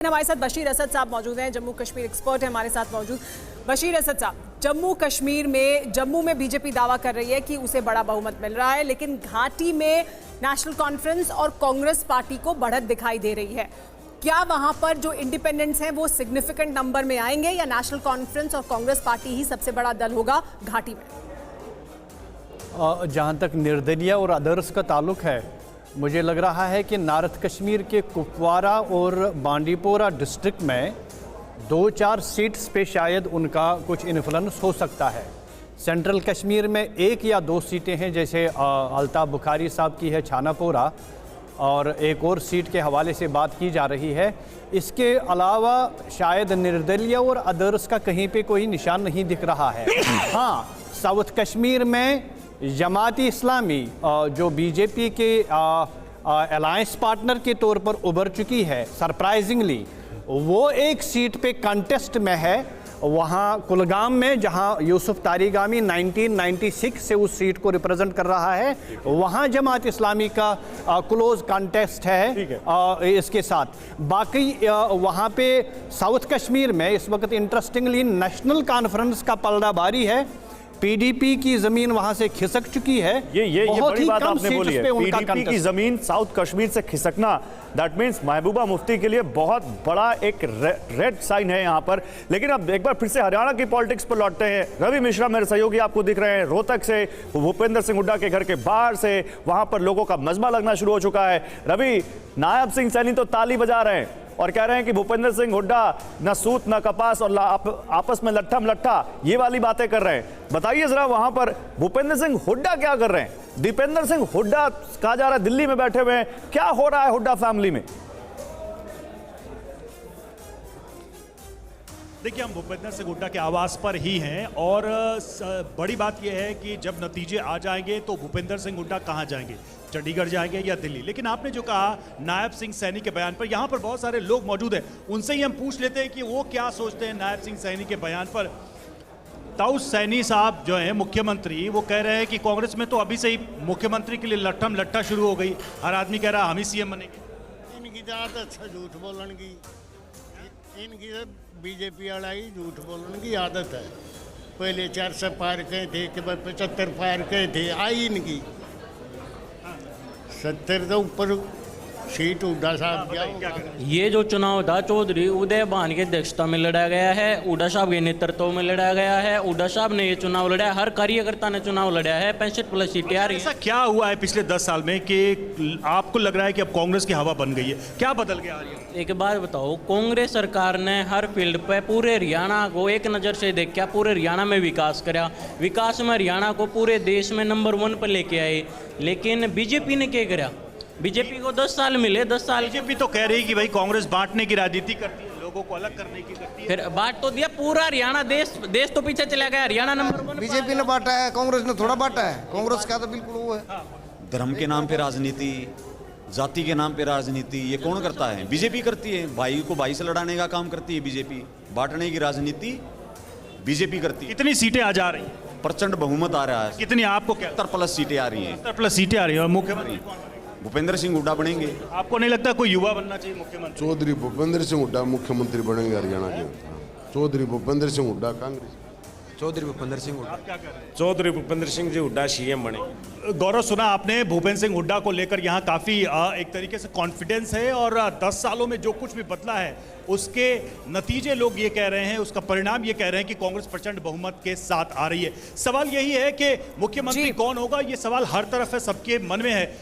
हमारे साथ बशीर असद साहब मौजूद हैं, जम्मू कश्मीर एक्सपर्ट हैं हमारे साथ मौजूद। बशीर असद साहब, जम्मू कश्मीर में जम्मू में बीजेपी दावा कर रही है कि उसे बड़ा बहुमत मिल रहा है, लेकिन घाटी में नेशनल कॉन्फ्रेंस और कांग्रेस पार्टी को बढ़त दिखाई दे रही है। क्या वहां पर जो इंडिपेंडेंट्स हैं वो सिग्निफिकेंट नंबर में आएंगे या नेशनल कॉन्फ्रेंस और कांग्रेस पार्टी ही सबसे बड़ा दल होगा घाटी में? जहाँ तक निर्दलीय और अदर्स का ताल्लुक है, मुझे लग रहा है कि नॉर्थ कश्मीर के कुपवारा और बांडीपोरा डिस्ट्रिक्ट में 2-4 सीट्स पे शायद उनका कुछ इन्फ्लुएंस हो सकता है। सेंट्रल कश्मीर में 1 या 2 सीटें हैं, जैसे अल्ताफ बुखारी साहब की है छानापोरा, और एक और सीट के हवाले से बात की जा रही है। इसके अलावा शायद निर्दलीय और अदर्स का कहीं पे कोई निशान नहीं दिख रहा है। हाँ, साउथ कश्मीर में जमात इस्लामी जो बीजेपी के अलायंस पार्टनर के तौर पर उभर चुकी है, सरप्राइजिंगली वो एक सीट पे कंटेस्ट में है, वहाँ कुलगाम में, जहाँ यूसुफ तारिगामी 1996 से उस सीट को रिप्रेजेंट कर रहा है, वहाँ जमात इस्लामी का क्लोज कंटेस्ट है इसके साथ। बाकी वहाँ पे साउथ कश्मीर में इस वक्त इंटरेस्टिंगली नेशनल कॉन्फ्रेंस का पलड़ा भारी है। पीडीपी की जमीन वहां से खिसक चुकी है। ये बड़ी बात आपने बोली है, पीडीपी की जमीन साउथ कश्मीर से खिसकना, दैट मींस महबूबा मुफ्ती के लिए बहुत बड़ा एक रेड साइन है यहाँ पर। लेकिन अब एक बार फिर से हरियाणा की पॉलिटिक्स पर लौटते हैं। रवि मिश्रा मेरे सहयोगी आपको दिख रहे हैं, रोहतक से, भूपेंद्र सिंह हुड्डा के घर के बाहर से, वहां पर लोगों का मजमा लगना शुरू हो चुका है। रवि, नायब सिंह सैनी तो ताली बजा रहे हैं और कह रहे हैं कि भूपेंद्र सिंह हुड्डा न सूत न कपास और आपस में लट्ठम लट्ठा, ये वाली बातें कर रहे हैं। बताइए जरा, वहां पर भूपेंद्र सिंह हुड्डा क्या कर रहे हैं? दीपेंद्र सिंह हुड्डा कहा जा रहा है दिल्ली में बैठे हुए हैं, क्या हो रहा है हुड्डा फैमिली में? देखिए, हम भूपेंद्र सिंह हुड्डा के आवास पर ही हैं और बड़ी बात यह है कि जब नतीजे आ जाएंगे तो भूपेंद्र सिंह हुड्डा कहां जाएंगे, चंडीगढ़ जाएंगे या दिल्ली। लेकिन आपने जो कहा नायब सिंह सैनी के बयान पर, यहां पर बहुत सारे लोग मौजूद हैं, उनसे ही हम पूछ लेते हैं कि वो क्या सोचते हैं नायब सिंह सैनी के बयान पर। ताउस सैनी साहब जो हैं मुख्यमंत्री, वो कह रहे हैं कि कांग्रेस में तो अभी से ही मुख्यमंत्री के लिए लट्ठम लट्ठा शुरू हो गई, हर आदमी कह रहा हम ही सीएम बनेंगे। इनकी आदत है झूठ बोलने की, इनकी बीजेपी वाला ही झूठ बोलने की आदत है। पहले 400 पार कहे थे कि 75 पार कहे थे, आई इनकी 70 तो ऊपर सीट हुड्डा साहब क्या। ये जो चुनाव था चौधरी उदय भान की अध्यक्षता में लड़ा गया है, हुड्डा साहब के नेतृत्व में लड़ा गया है। हुड्डा साहब ने ये चुनाव लड़ा है, हर कार्यकर्ता ने चुनाव लड़ा है। 65+ सीटें आ रही हैं। ऐसा क्या हुआ है पिछले 10 साल में कि आपको लग रहा है कि अब कांग्रेस की हवा बन गई है? क्या बदल गया आ रही है? एक बात बताओ, कांग्रेस सरकार ने हर फील्ड पे पूरे हरियाणा को एक नज़र से देखा, पूरे हरियाणा में विकास करा, विकास में हरियाणा को पूरे देश में नंबर 1 पर लेके आए। लेकिन बीजेपी ने क्या करा? बीजेपी को 10 साल मिले, 10 साल। बीजेपी तो कह रही कि भाई कांग्रेस बांटने की राजनीति करती है, लोगों को अलग करने की करती है। फिर बांट तो दिया पूरा हरियाणा, देश तो पीछे चला गया, हरियाणा नंबर 1। बीजेपी ने बांटा है, कांग्रेस ने थोड़ा बांटा है। कांग्रेस का तो बिल्कुल वो है। धर्म के नाम पे राजनीति, जाति के नाम पे राजनीति, ये कौन करता है? बीजेपी करती है। भाई को भाई से लड़ाने का काम करती है बीजेपी, बांटने की राजनीति बीजेपी करती है। कितनी सीटें आ जा रही हैं? प्रचंड बहुमत आ रहा है। कितनी आपको क्या? 70+ सीटें आ रही हैं। 70+ सीटें आ रही हैं और मुख्यमंत्री भूपेंद्र सिंह हुड्डा बनेंगे। आपको नहीं लगता कोई युवा बनना चाहिए मुख्यमंत्री? चौधरी भूपेंद्र सिंह हुड्डा मुख्यमंत्री बनेंगे हरियाणा के। चौधरी भूपेंद्र सिंह हुड्डा कांग्रेस। चौधरी भूपेंद्र सिंह हुड्डा। आप क्या कर रहे हैं? चौधरी भूपेंद्र सिंह जी हुड्डा सीएम बने। गौरव, सुना आपने, भूपेंद्र सिंह हुड्डा को लेकर यहाँ काफ़ी एक तरीके से कॉन्फिडेंस है और 10 सालों में जो कुछ भी बदला है उसके नतीजे लोग ये कह रहे हैं, उसका परिणाम ये कह रहे हैं कि कांग्रेस प्रचंड बहुमत के साथ आ रही है। सवाल यही है कि मुख्यमंत्री कौन होगा, ये सवाल हर तरफ है, सबके मन में है।